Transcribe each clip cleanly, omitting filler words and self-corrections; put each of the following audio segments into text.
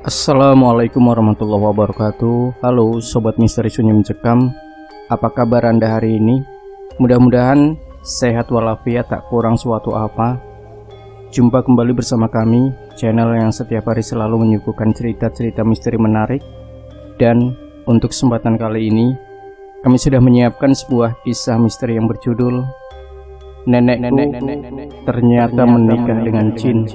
Assalamualaikum warahmatullahi wabarakatuh. Halo Sobat Misteri Sunyi Mencekam. Apa kabar Anda hari ini? Mudah-mudahan sehat walafiat, tak kurang suatu apa. Jumpa kembali bersama kami, channel yang setiap hari selalu menyuguhkan cerita-cerita misteri menarik. Dan untuk kesempatan kali ini, kami sudah menyiapkan sebuah kisah misteri yang berjudul Nenekku ternyata menikah dengan jin.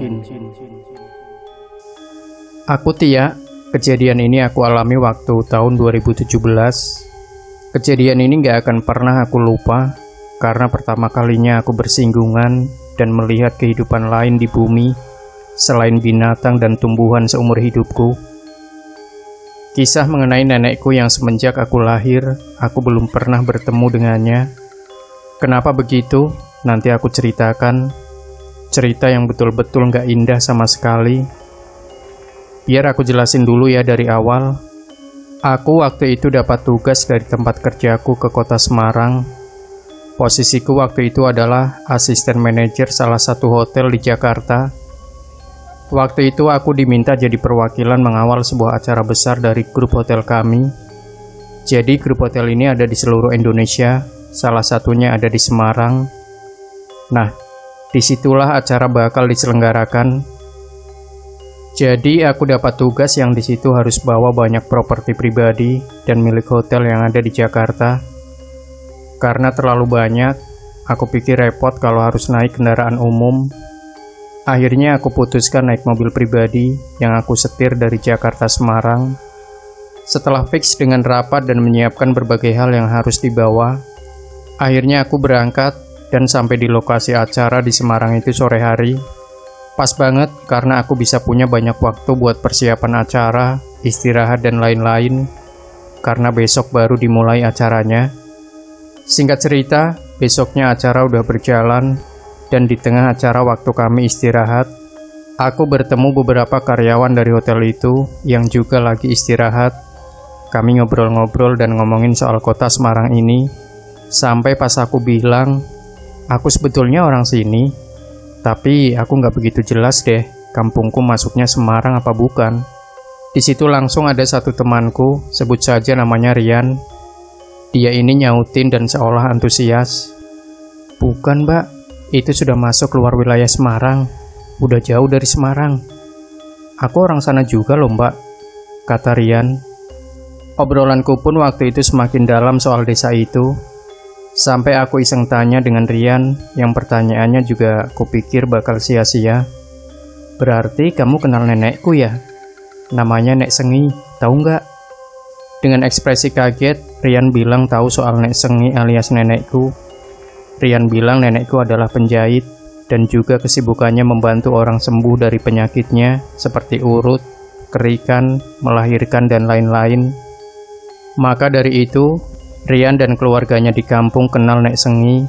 Aku Tia. Kejadian ini aku alami waktu tahun 2017. Kejadian ini gak akan pernah aku lupa, karena pertama kalinya aku bersinggungan dan melihat kehidupan lain di bumi selain binatang dan tumbuhan seumur hidupku. Kisah mengenai nenekku yang semenjak aku lahir, aku belum pernah bertemu dengannya. Kenapa begitu? Nanti aku ceritakan. Cerita yang betul-betul gak indah sama sekali. Biar aku jelasin dulu ya dari awal. Aku waktu itu dapat tugas dari tempat kerjaku ke kota Semarang. Posisiku waktu itu adalah asisten manajer salah satu hotel di Jakarta. Waktu itu aku diminta jadi perwakilan mengawal sebuah acara besar dari grup hotel kami. Jadi grup hotel ini ada di seluruh Indonesia, salah satunya ada di Semarang. Nah, disitulah acara bakal diselenggarakan. Jadi aku dapat tugas yang di situ harus bawa banyak properti pribadi dan milik hotel yang ada di Jakarta. Karena terlalu banyak, aku pikir repot kalau harus naik kendaraan umum. Akhirnya aku putuskan naik mobil pribadi yang aku setir dari Jakarta Semarang. Setelah fix dengan rapat dan menyiapkan berbagai hal yang harus dibawa, akhirnya aku berangkat dan sampai di lokasi acara di Semarang itu sore hari. Pas banget karena aku bisa punya banyak waktu buat persiapan acara, istirahat dan lain-lain, karena besok baru dimulai acaranya. Singkat cerita, besoknya acara udah berjalan, dan di tengah acara waktu kami istirahat, aku bertemu beberapa karyawan dari hotel itu yang juga lagi istirahat. Kami ngobrol-ngobrol dan ngomongin soal kota Semarang ini, sampai pas aku bilang, aku sebetulnya orang sini, tapi aku nggak begitu jelas deh, kampungku masuknya Semarang apa bukan. Di situ langsung ada satu temanku, sebut saja namanya Rian. Dia ini nyautin dan seolah antusias. Bukan mbak, itu sudah masuk keluar wilayah Semarang, udah jauh dari Semarang. Aku orang sana juga loh mbak, kata Rian. Obrolanku pun waktu itu semakin dalam soal desa itu. Sampai aku iseng tanya dengan Rian, yang pertanyaannya juga kupikir bakal sia-sia. Berarti kamu kenal nenekku ya? Namanya Nek Sengi, tahu nggak? Dengan ekspresi kaget, Rian bilang tahu soal Nek Sengi alias nenekku. Rian bilang nenekku adalah penjahit, dan juga kesibukannya membantu orang sembuh dari penyakitnya, seperti urut, kerikan, melahirkan, dan lain-lain. Maka dari itu, Rian dan keluarganya di kampung kenal Nek Sengi,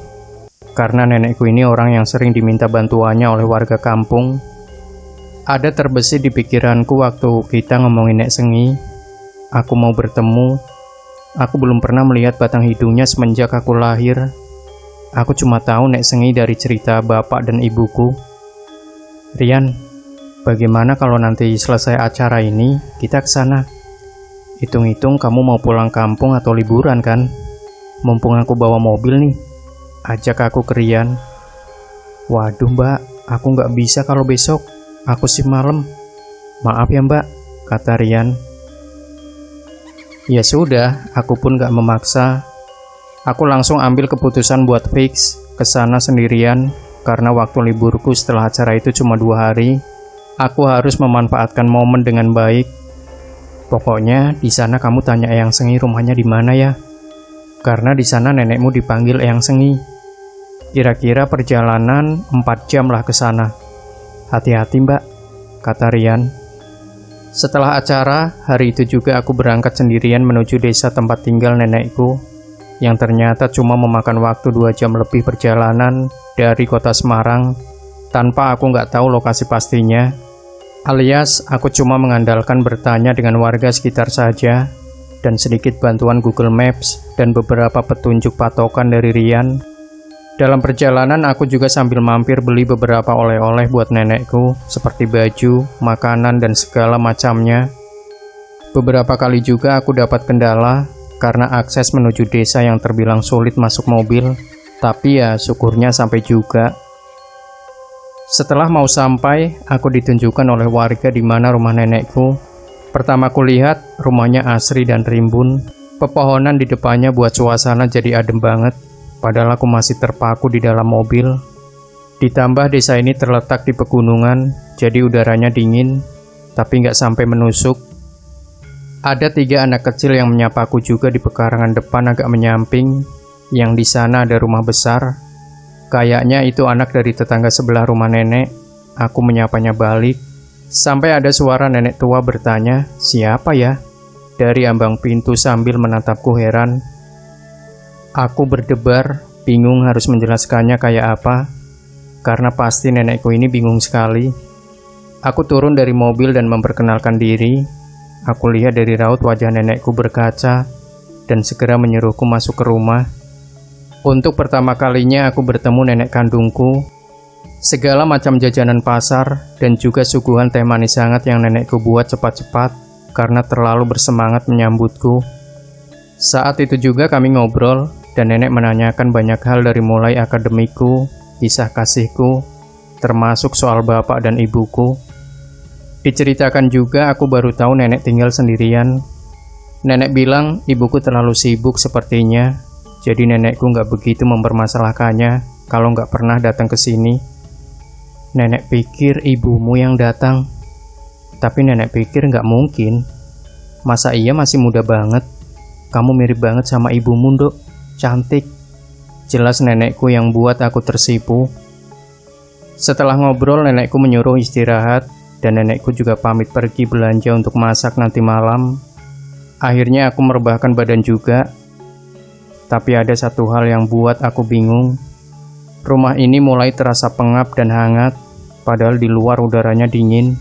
karena nenekku ini orang yang sering diminta bantuannya oleh warga kampung. Ada terbesit di pikiranku waktu kita ngomongin Nek Sengi. Aku mau bertemu. Aku belum pernah melihat batang hidungnya semenjak aku lahir. Aku cuma tahu Nek Sengi dari cerita bapak dan ibuku. Rian, bagaimana kalau nanti selesai acara ini, kita ke sana? Hitung-hitung kamu mau pulang kampung atau liburan kan? Mumpung aku bawa mobil nih, ajak aku ke Rian. Waduh mbak, aku nggak bisa kalau besok, aku shift malam. Maaf ya mbak, kata Rian. Ya sudah, aku pun nggak memaksa. Aku langsung ambil keputusan buat fix ke sana sendirian, karena waktu liburku setelah acara itu cuma 2 hari. Aku harus memanfaatkan momen dengan baik. Pokoknya di sana kamu tanya Eyang Sengi rumahnya di mana ya? Karena di sana nenekmu dipanggil Eyang Sengi. Kira-kira perjalanan 4 jam lah ke sana. Hati-hati mbak, kata Rian. Setelah acara, hari itu juga aku berangkat sendirian menuju desa tempat tinggal nenekku, yang ternyata cuma memakan waktu 2 jam lebih perjalanan dari kota Semarang, tanpa aku nggak tahu lokasi pastinya. Alias, aku cuma mengandalkan bertanya dengan warga sekitar saja, dan sedikit bantuan Google Maps dan beberapa petunjuk patokan dari Rian. Dalam perjalanan aku juga sambil mampir beli beberapa oleh-oleh buat nenekku, seperti baju, makanan, dan segala macamnya. Beberapa kali juga aku dapat kendala karena akses menuju desa yang terbilang sulit masuk mobil, tapi ya syukurnya sampai juga. Setelah mau sampai, aku ditunjukkan oleh warga di mana rumah nenekku. Pertama kulihat, rumahnya asri dan rimbun. Pepohonan di depannya buat suasana jadi adem banget. Padahal aku masih terpaku di dalam mobil. Ditambah desa ini terletak di pegunungan, jadi udaranya dingin, tapi nggak sampai menusuk. Ada 3 anak kecil yang menyapaku juga di pekarangan depan agak menyamping, yang di sana ada rumah besar. Kayaknya itu anak dari tetangga sebelah rumah nenek. Aku menyapanya balik, sampai ada suara nenek tua bertanya, "Siapa ya?" dari ambang pintu sambil menatapku heran. Aku berdebar, bingung harus menjelaskannya kayak apa, karena pasti nenekku ini bingung sekali. Aku turun dari mobil dan memperkenalkan diri. Aku lihat dari raut wajah nenekku berkaca, dan segera menyuruhku masuk ke rumah. Untuk pertama kalinya aku bertemu nenek kandungku. Segala macam jajanan pasar, dan juga suguhan teh manis hangat yang nenekku buat cepat-cepat, karena terlalu bersemangat menyambutku. Saat itu juga kami ngobrol, dan nenek menanyakan banyak hal dari mulai akademiku, kisah kasihku, termasuk soal bapak dan ibuku. Diceritakan juga aku baru tahu nenek tinggal sendirian. Nenek bilang ibuku terlalu sibuk sepertinya, jadi nenekku nggak begitu mempermasalahkannya kalau nggak pernah datang ke sini. Nenek pikir ibumu yang datang, tapi nenek pikir nggak mungkin. Masa iya masih muda banget? Kamu mirip banget sama ibumu, Dok. Cantik. Jelas nenekku yang buat aku tersipu. Setelah ngobrol, nenekku menyuruh istirahat, dan nenekku juga pamit pergi belanja untuk masak nanti malam. Akhirnya aku merebahkan badan juga. Tapi ada satu hal yang buat aku bingung. Rumah ini mulai terasa pengap dan hangat, padahal di luar udaranya dingin.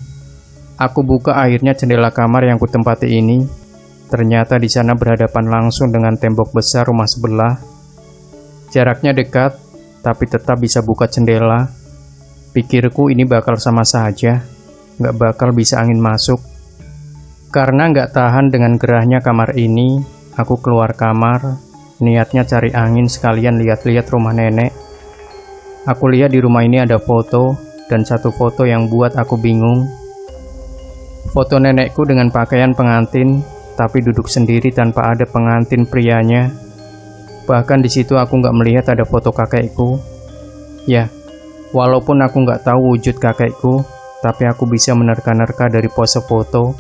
Aku buka akhirnya jendela kamar yang kutempati ini. Ternyata di sana berhadapan langsung dengan tembok besar rumah sebelah. Jaraknya dekat, tapi tetap bisa buka jendela. Pikirku ini bakal sama saja, nggak bakal bisa angin masuk. Karena nggak tahan dengan gerahnya kamar ini, aku keluar kamar, niatnya cari angin sekalian lihat-lihat rumah nenek. Aku lihat di rumah ini ada foto, dan satu foto yang buat aku bingung. Foto nenekku dengan pakaian pengantin, tapi duduk sendiri tanpa ada pengantin prianya. Bahkan di situ aku nggak melihat ada foto kakekku. Ya, walaupun aku nggak tahu wujud kakekku, tapi aku bisa menerka-nerka dari pose foto.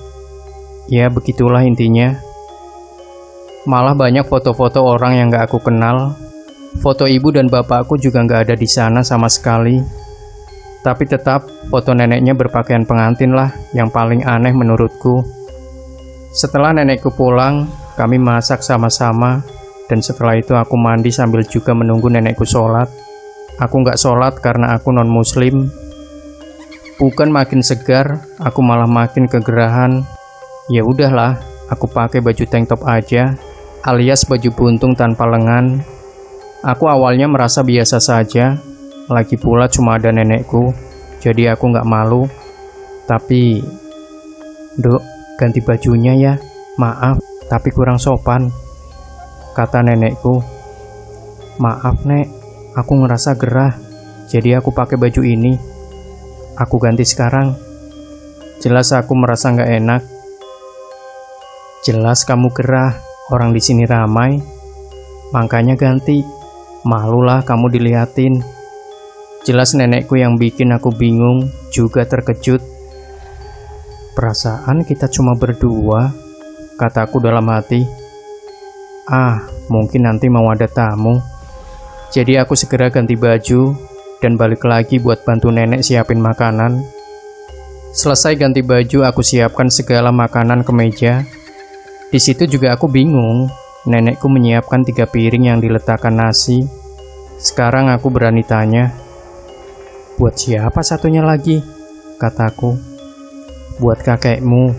Ya, begitulah intinya. Malah banyak foto-foto orang yang nggak aku kenal. Foto ibu dan bapakku juga nggak ada di sana sama sekali. Tapi tetap, foto neneknya berpakaian pengantin lah yang paling aneh menurutku. Setelah nenekku pulang, kami masak sama-sama, dan setelah itu aku mandi sambil juga menunggu nenekku sholat. Aku nggak sholat karena aku non-muslim. Bukan makin segar, aku malah makin kegerahan. Ya udahlah, aku pakai baju tank top aja, alias baju buntung tanpa lengan. Aku awalnya merasa biasa saja, lagi pula cuma ada nenekku, jadi aku nggak malu. Tapi, "Dok, ganti bajunya ya, maaf, tapi kurang sopan," kata nenekku. "Maaf, Nek, aku ngerasa gerah, jadi aku pakai baju ini. Aku ganti sekarang." Jelas aku merasa nggak enak. "Jelas kamu gerah, orang di sini ramai, makanya ganti. Malulah kamu dilihatin." Jelas nenekku yang bikin aku bingung, juga terkejut. "Perasaan kita cuma berdua," kataku dalam hati. Mungkin nanti mau ada tamu. Jadi aku segera ganti baju dan balik lagi buat bantu nenek siapin makanan. Selesai ganti baju, aku siapkan segala makanan ke meja. Di situ juga aku bingung. Nenekku menyiapkan 3 piring yang diletakkan nasi. Sekarang aku berani tanya, "Buat siapa satunya lagi?" kataku. "Buat kakekmu,"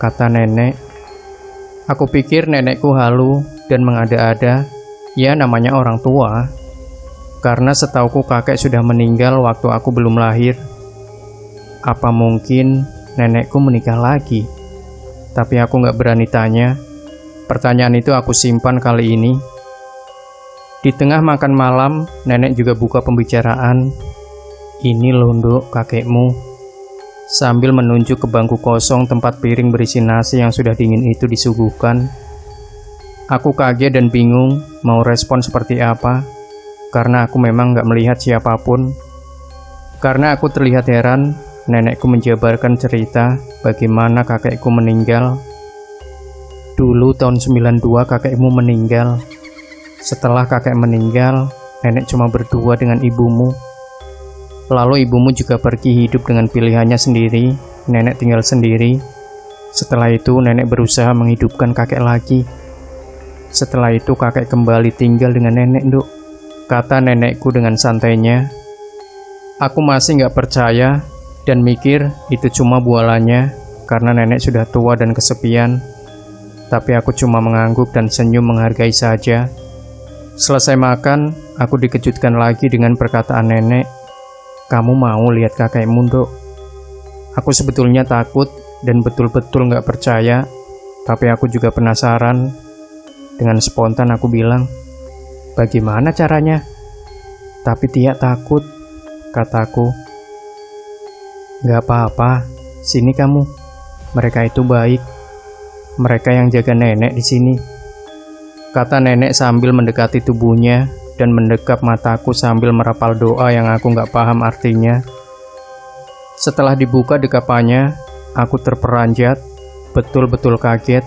kata nenek. Aku pikir nenekku halu dan mengada-ada, ya namanya orang tua. Karena setauku kakek sudah meninggal waktu aku belum lahir. Apa mungkin nenekku menikah lagi? Tapi aku gak berani tanya. Pertanyaan itu aku simpan kali ini. Di tengah makan malam, nenek juga buka pembicaraan. Ini loh Nduk, kakekmu. Sambil menunjuk ke bangku kosong tempat piring berisi nasi yang sudah dingin itu disuguhkan. Aku kaget dan bingung mau respon seperti apa. Karena aku memang gak melihat siapapun. Karena aku terlihat heran, nenekku menjabarkan cerita bagaimana kakekku meninggal. Dulu tahun 92 kakekmu meninggal. Setelah kakek meninggal, nenek cuma berdua dengan ibumu. Lalu ibumu juga pergi hidup dengan pilihannya sendiri, nenek tinggal sendiri. Setelah itu nenek berusaha menghidupkan kakek lagi. Setelah itu kakek kembali tinggal dengan nenek, Nduk, kata nenekku dengan santainya. Aku masih gak percaya dan mikir itu cuma bualannya karena nenek sudah tua dan kesepian. Tapi aku cuma mengangguk dan senyum menghargai saja. Selesai makan, aku dikejutkan lagi dengan perkataan nenek. Kamu mau lihat kakekmu, Nduk? Aku sebetulnya takut dan betul-betul gak percaya. Tapi aku juga penasaran. Dengan spontan aku bilang, bagaimana caranya? Tapi Tia takut, kataku. Gak apa-apa, sini kamu. Mereka itu baik. Mereka yang jaga nenek di sini, kata nenek sambil mendekati tubuhnya dan mendekap mataku sambil merapal doa yang aku gak paham artinya. Setelah dibuka dekapannya, aku terperanjat, betul-betul kaget,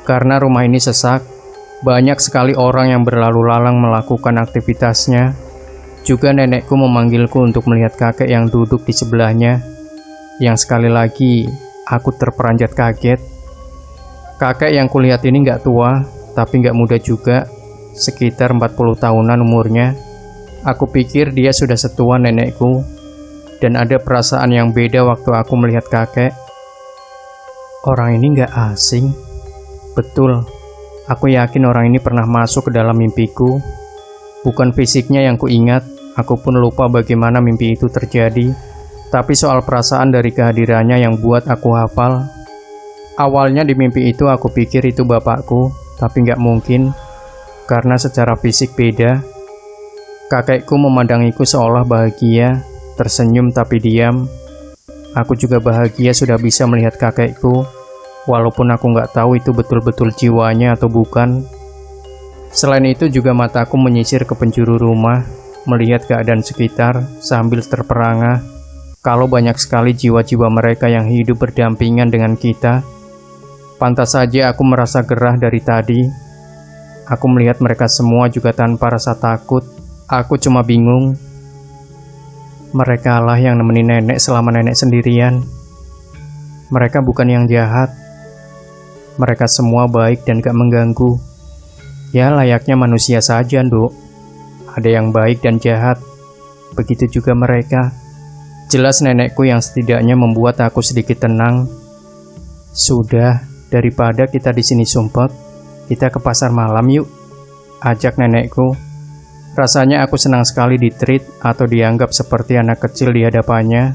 karena rumah ini sesak. Banyak sekali orang yang berlalu lalang melakukan aktivitasnya. Juga nenekku memanggilku untuk melihat kakek yang duduk di sebelahnya. Yang sekali lagi, aku terperanjat kaget. Kakek yang kulihat ini gak tua, tapi gak muda juga, sekitar 40 tahunan umurnya. Aku pikir dia sudah setua nenekku, dan ada perasaan yang beda waktu aku melihat kakek. Orang ini gak asing. Betul, aku yakin orang ini pernah masuk ke dalam mimpiku. Bukan fisiknya yang kuingat, aku pun lupa bagaimana mimpi itu terjadi. Tapi soal perasaan dari kehadirannya yang buat aku hafal. Awalnya di mimpi itu aku pikir itu bapakku, tapi nggak mungkin, karena secara fisik beda. Kakekku memandangiku seolah bahagia, tersenyum tapi diam. Aku juga bahagia sudah bisa melihat kakekku, walaupun aku nggak tahu itu betul-betul jiwanya atau bukan. Selain itu juga mataku menyisir ke penjuru rumah, melihat keadaan sekitar sambil terperangah. Kalau banyak sekali jiwa-jiwa mereka yang hidup berdampingan dengan kita. Pantas saja aku merasa gerah dari tadi. Aku melihat mereka semua juga tanpa rasa takut. Aku cuma bingung. Mereka lah yang nemenin nenek selama nenek sendirian. Mereka bukan yang jahat. Mereka semua baik dan gak mengganggu. Ya layaknya manusia saja, Nduk. Ada yang baik dan jahat. Begitu juga mereka. Jelas nenekku yang setidaknya membuat aku sedikit tenang. Sudah. Daripada kita di sini sumpek, kita ke pasar malam yuk, ajak nenekku. Rasanya aku senang sekali di-treat atau dianggap seperti anak kecil di hadapannya.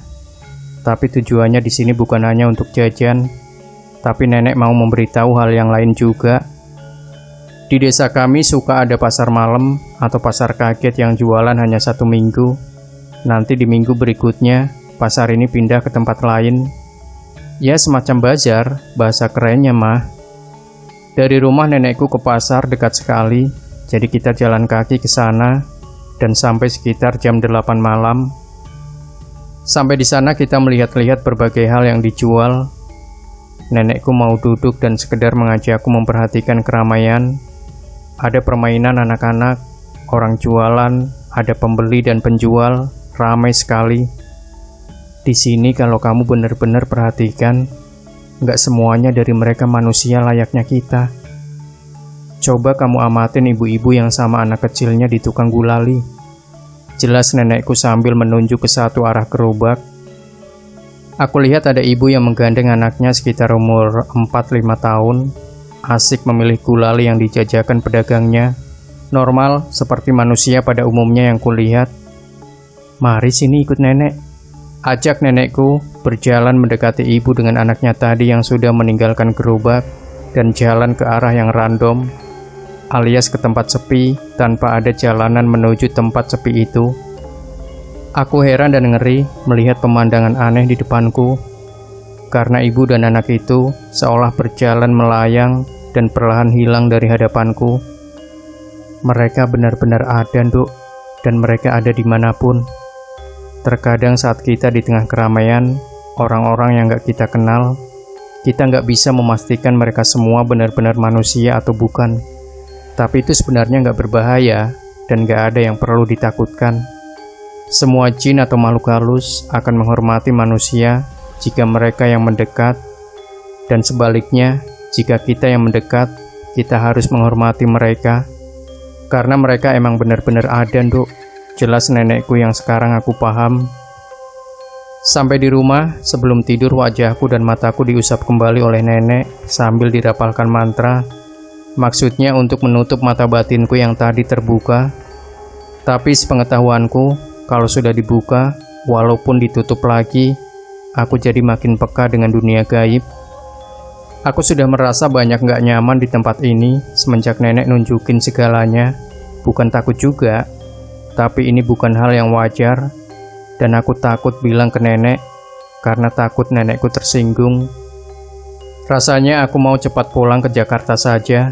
Tapi tujuannya di sini bukan hanya untuk jajan, tapi nenek mau memberitahu hal yang lain juga. Di desa kami suka ada pasar malam atau pasar kaget yang jualan hanya 1 minggu. Nanti di minggu berikutnya, pasar ini pindah ke tempat lain. Ya semacam bazar, bahasa kerennya mah. Dari rumah nenekku ke pasar dekat sekali, jadi kita jalan kaki ke sana dan sampai sekitar jam 8 malam. Sampai di sana kita melihat-lihat berbagai hal yang dijual. Nenekku mau duduk dan sekedar mengajakku memperhatikan keramaian. Ada permainan anak-anak, orang jualan, ada pembeli dan penjual, ramai sekali. Di sini kalau kamu benar-benar perhatikan, nggak semuanya dari mereka manusia layaknya kita. Coba kamu amatin ibu-ibu yang sama anak kecilnya di tukang gulali. Jelas nenekku sambil menunjuk ke satu arah gerobak. Aku lihat ada ibu yang menggandeng anaknya sekitar umur 4-5 tahun, asik memilih gulali yang dijajakan pedagangnya. Normal seperti manusia pada umumnya yang kulihat. Mari sini ikut nenek. Ajak nenekku berjalan mendekati ibu dengan anaknya tadi yang sudah meninggalkan gerobak dan jalan ke arah yang random, alias ke tempat sepi tanpa ada jalanan menuju tempat sepi itu. Aku heran dan ngeri melihat pemandangan aneh di depanku, karena ibu dan anak itu seolah berjalan melayang dan perlahan hilang dari hadapanku. Mereka benar-benar ada, Nduk, dan mereka ada dimanapun. Terkadang saat kita di tengah keramaian, orang-orang yang gak kita kenal, kita gak bisa memastikan mereka semua benar-benar manusia atau bukan. Tapi itu sebenarnya gak berbahaya, dan gak ada yang perlu ditakutkan. Semua jin atau makhluk halus akan menghormati manusia jika mereka yang mendekat, dan sebaliknya, jika kita yang mendekat, kita harus menghormati mereka. Karena mereka emang benar-benar ada, Nduk. Jelas nenekku yang sekarang aku paham. Sampai di rumah, sebelum tidur wajahku dan mataku diusap kembali oleh nenek sambil dirapalkan mantra. Maksudnya untuk menutup mata batinku yang tadi terbuka. Tapi sepengetahuanku, kalau sudah dibuka, walaupun ditutup lagi, aku jadi makin peka dengan dunia gaib. Aku sudah merasa banyak gak nyaman di tempat ini semenjak nenek nunjukin segalanya. Bukan takut juga, tapi ini bukan hal yang wajar. Dan aku takut bilang ke nenek, karena takut nenekku tersinggung. Rasanya aku mau cepat pulang ke Jakarta saja,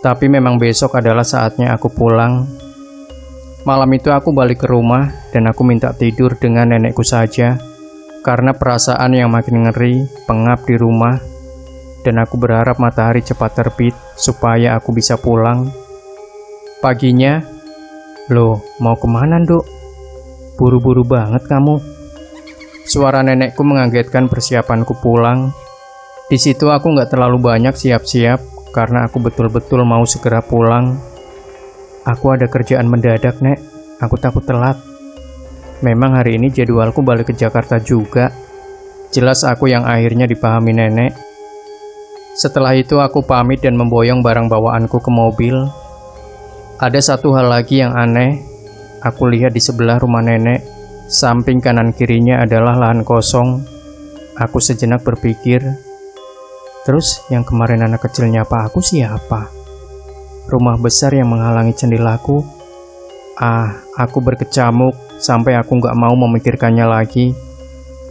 tapi memang besok adalah saatnya aku pulang. Malam itu aku balik ke rumah dan aku minta tidur dengan nenekku saja, karena perasaan yang makin ngeri pengap di rumah. Dan aku berharap matahari cepat terbit supaya aku bisa pulang. Paginya, loh, mau kemana, Nduk? Buru-buru banget kamu. Suara nenekku mengagetkan persiapanku pulang. Di situ aku nggak terlalu banyak siap-siap karena aku betul-betul mau segera pulang. Aku ada kerjaan mendadak, Nek. Aku takut telat. Memang hari ini jadwalku balik ke Jakarta juga. Jelas aku yang akhirnya dipahami nenek. Setelah itu aku pamit dan memboyong barang bawaanku ke mobil. Ada satu hal lagi yang aneh. Aku lihat di sebelah rumah nenek, samping kanan kirinya adalah lahan kosong. Aku sejenak berpikir, terus yang kemarin anak kecilnya Pak aku siapa? Rumah besar yang menghalangi jendelaku. Aku berkecamuk sampai aku nggak mau memikirkannya lagi.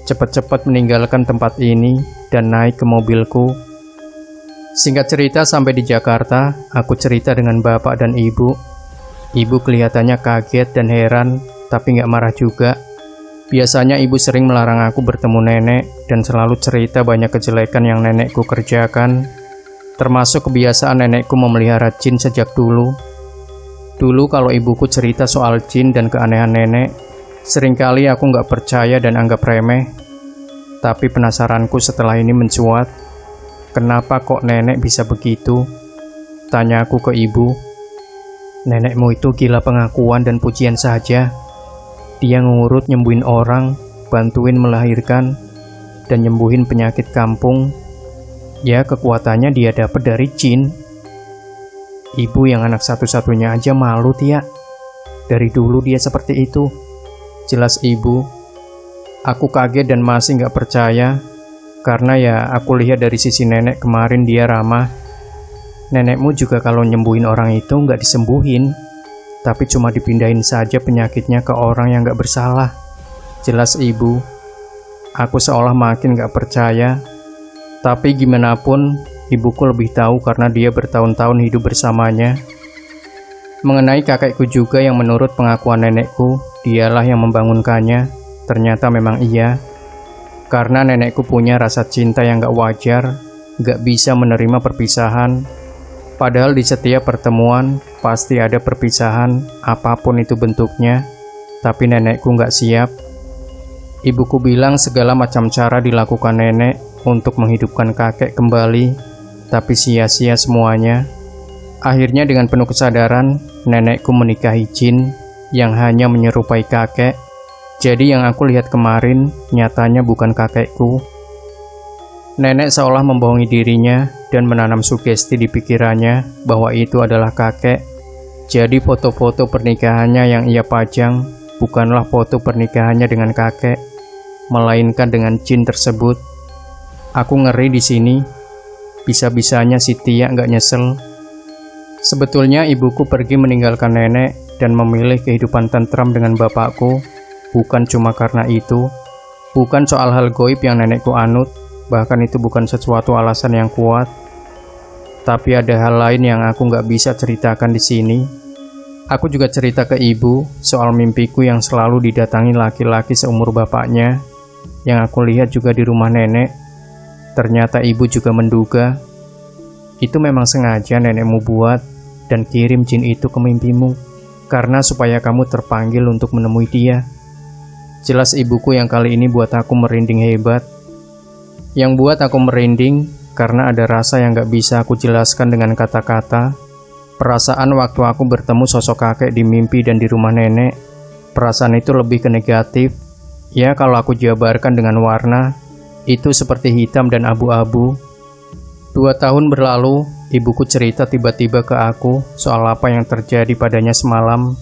Cepat-cepat meninggalkan tempat ini dan naik ke mobilku. Singkat cerita, sampai di Jakarta, aku cerita dengan bapak dan ibu. Ibu kelihatannya kaget dan heran, tapi nggak marah juga. Biasanya ibu sering melarang aku bertemu nenek dan selalu cerita banyak kejelekan yang nenekku kerjakan, termasuk kebiasaan nenekku memelihara jin sejak dulu. Dulu kalau ibuku cerita soal jin dan keanehan nenek, seringkali aku nggak percaya dan anggap remeh. Tapi penasaranku setelah ini mencuat. Kenapa kok nenek bisa begitu? Tanya aku ke ibu. Nenekmu itu gila pengakuan dan pujian saja. Dia ngurut nyembuhin orang, bantuin melahirkan, dan nyembuhin penyakit kampung. Ya, kekuatannya dia dapat dari jin. Ibu yang anak satu-satunya aja malu, Tia. Dari dulu dia seperti itu. Jelas ibu. Aku kaget dan masih gak percaya. Karena ya aku lihat dari sisi nenek kemarin dia ramah. Nenekmu juga kalau nyembuhin orang itu nggak disembuhin, tapi cuma dipindahin saja penyakitnya ke orang yang nggak bersalah. Jelas ibu. Aku seolah makin nggak percaya. Tapi gimana pun, ibuku lebih tahu karena dia bertahun-tahun hidup bersamanya. Mengenai kakekku juga yang menurut pengakuan nenekku, dialah yang membangunkannya. Ternyata memang iya. Karena nenekku punya rasa cinta yang gak wajar, gak bisa menerima perpisahan. Padahal di setiap pertemuan, pasti ada perpisahan, apapun itu bentuknya. Tapi nenekku gak siap. Ibuku bilang segala macam cara dilakukan nenek untuk menghidupkan kakek kembali, tapi sia-sia semuanya. Akhirnya dengan penuh kesadaran, nenekku menikahi jin yang hanya menyerupai kakek. Jadi yang aku lihat kemarin, nyatanya bukan kakekku. Nenek seolah membohongi dirinya dan menanam sugesti di pikirannya bahwa itu adalah kakek. Jadi foto-foto pernikahannya yang ia pajang bukanlah foto pernikahannya dengan kakek, melainkan dengan jin tersebut. Aku ngeri di sini. Bisa-bisanya si Tia nggak nyesel. Sebetulnya ibuku pergi meninggalkan nenek dan memilih kehidupan tentram dengan bapakku bukan cuma karena itu. Bukan soal hal goib yang nenekku anut, bahkan itu bukan sesuatu alasan yang kuat. Tapi ada hal lain yang aku nggak bisa ceritakan di sini. Aku juga cerita ke ibu soal mimpiku yang selalu didatangi laki-laki seumur bapaknya, yang aku lihat juga di rumah nenek. Ternyata ibu juga menduga, itu memang sengaja nenekmu buat dan kirim jin itu ke mimpimu, karena supaya kamu terpanggil untuk menemui dia. Jelas ibuku yang kali ini buat aku merinding hebat. Yang buat aku merinding karena ada rasa yang gak bisa aku jelaskan dengan kata-kata. Perasaan waktu aku bertemu sosok kakek di mimpi dan di rumah nenek, perasaan itu lebih ke negatif. Ya kalau aku jabarkan dengan warna, itu seperti hitam dan abu-abu. 2 tahun berlalu, ibuku cerita tiba-tiba ke aku soal apa yang terjadi padanya semalam.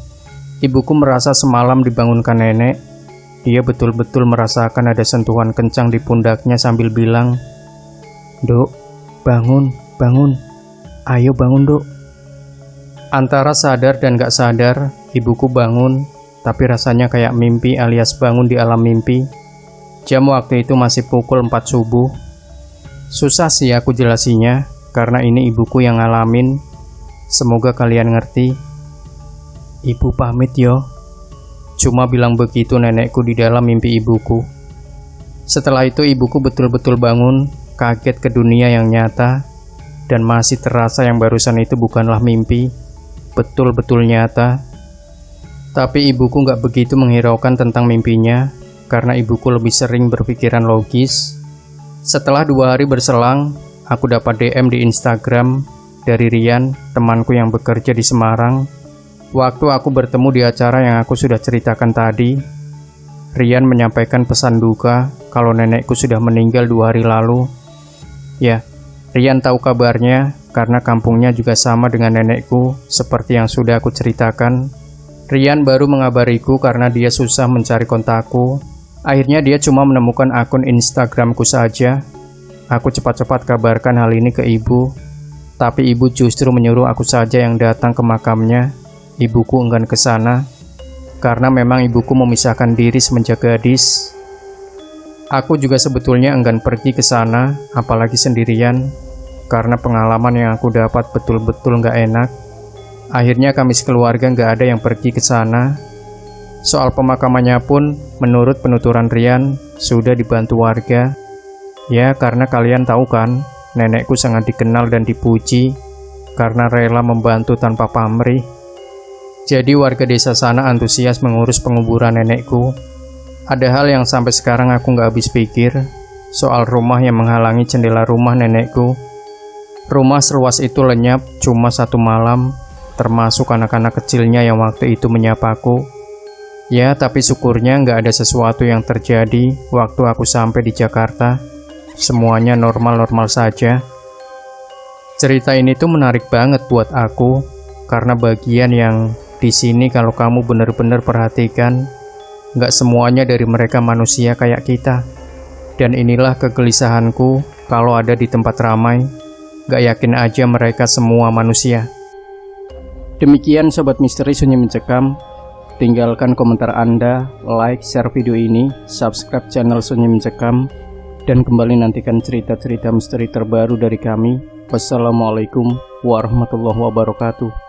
Ibuku merasa semalam dibangunkan nenek. Dia betul-betul merasakan ada sentuhan kencang di pundaknya sambil bilang, "Dok, bangun, bangun. Ayo bangun, Dok." Antara sadar dan gak sadar, ibuku bangun, tapi rasanya kayak mimpi alias bangun di alam mimpi. Jam waktu itu masih pukul 4 subuh. Susah sih aku jelasinya, karena ini ibuku yang ngalamin. Semoga kalian ngerti. "Ibu pamit yo." Cuma bilang begitu nenekku di dalam mimpi ibuku. Setelah itu ibuku betul-betul bangun, kaget ke dunia yang nyata, dan masih terasa yang barusan itu bukanlah mimpi, betul-betul nyata. Tapi ibuku gak begitu menghiraukan tentang mimpinya, karena ibuku lebih sering berpikiran logis. Setelah 2 hari berselang, aku dapat DM di Instagram dari Rian, temanku yang bekerja di Semarang. Waktu aku bertemu di acara yang aku sudah ceritakan tadi, Rian menyampaikan pesan duka kalau nenekku sudah meninggal 2 hari lalu. Ya, Rian tahu kabarnya karena kampungnya juga sama dengan nenekku seperti yang sudah aku ceritakan. Rian baru mengabariku karena dia susah mencari kontakku. Akhirnya dia cuma menemukan akun Instagramku saja. Aku cepat-cepat kabarkan hal ini ke ibu, tapi ibu justru menyuruh aku saja yang datang ke makamnya. Ibuku enggan ke sana karena memang ibuku memisahkan diri semenjak gadis. Aku juga sebetulnya enggan pergi ke sana, apalagi sendirian, karena pengalaman yang aku dapat betul-betul nggak enak. Akhirnya kami sekeluarga nggak ada yang pergi ke sana. Soal pemakamannya pun, menurut penuturan Rian, sudah dibantu warga. Ya, karena kalian tahu kan, nenekku sangat dikenal dan dipuji karena rela membantu tanpa pamrih. Jadi warga desa sana antusias mengurus penguburan nenekku. Ada hal yang sampai sekarang aku nggak habis pikir, soal rumah yang menghalangi jendela rumah nenekku. Rumah seluas itu lenyap cuma 1 malam, termasuk anak-anak kecilnya yang waktu itu menyapaku. Ya, tapi syukurnya nggak ada sesuatu yang terjadi waktu aku sampai di Jakarta. Semuanya normal-normal saja. Cerita ini tuh menarik banget buat aku, karena bagian yang di sini kalau kamu benar-benar perhatikan, nggak semuanya dari mereka manusia kayak kita. Dan inilah kegelisahanku kalau ada di tempat ramai, nggak yakin aja mereka semua manusia. Demikian Sobat Misteri Sunyi Mencekam. Tinggalkan komentar Anda, like, share video ini, subscribe channel Sunyi Mencekam, dan kembali nantikan cerita-cerita misteri terbaru dari kami. Wassalamualaikum warahmatullahi wabarakatuh.